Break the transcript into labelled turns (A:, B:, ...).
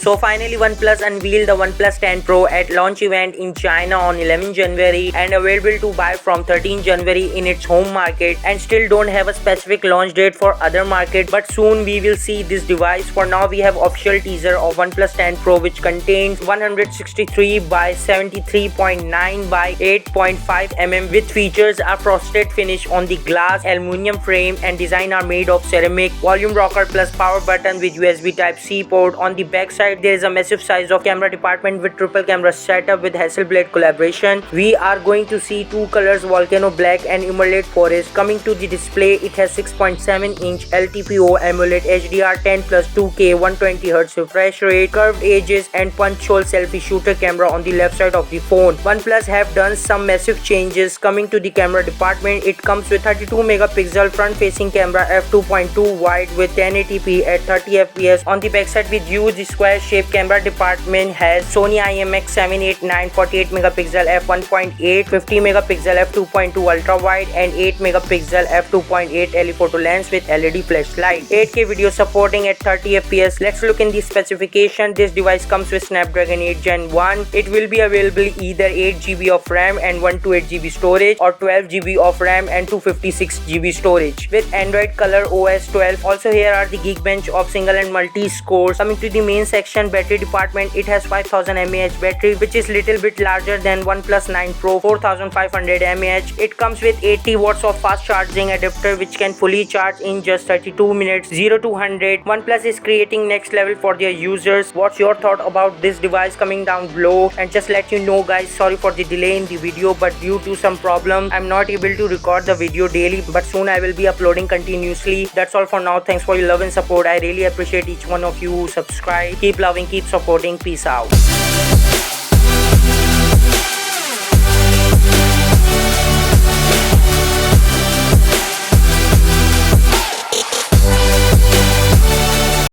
A: So finally OnePlus unveiled the OnePlus 10 Pro at launch event in China on 11 January and available to buy from 13 January in its home market, and still don't have a specific launch date for other market, but soon we will see this device. For now we have official teaser of OnePlus 10 Pro, which contains 163 by 73.9 by 8.5 mm with features a frosted finish on the glass, aluminium frame, and design are made of ceramic, volume rocker plus power button with USB Type-C port. On the back side there is a massive size of camera department with triple camera setup with Hasselblad collaboration. We are going to see two colors, volcano black and emerald forest. Coming to the display, it has 6.7-inch LTPO AMOLED HDR10 plus 2K 120 Hz refresh rate, curved edges, and punch hole selfie shooter camera on the left side of the phone. OnePlus have done some massive changes. Coming to the camera department, it comes with 32 megapixel front-facing camera f2.2 wide with 1080p at 30 fps. On the backside with huge square-shaped camera department has Sony IMX789 48 megapixel f1.8, 50 megapixel f2.2 ultra wide, and 8 megapixel f2.8 telephoto lens with LED flashlight. 8K video supporting at 30 fps. Let's look in the specification. This device comes with Snapdragon 8 Gen 1. It will be available either 8GB of RAM and 128GB storage, or 12GB of RAM and 256GB storage with Android Color OS 12. Also here are the Geekbench of single and multi scores. Coming to the main section, battery department, it has 5000 mAh battery, which is little bit larger than OnePlus 9 Pro 4500 mAh. It comes with 80 watts of fast charging adapter, which can fully charge in just 32 minutes 0 to 100. OnePlus is creating next level for their users. What's your thought about this device? Coming down below. And just let you know guys, sorry for the delay in the video, but due to some problem I'm not able to record the video daily, but soon I will be uploading continuously. That's all for now. Thanks for your love and support. I really appreciate each one of you who subscribe. Keep loving, keep supporting. Peace out.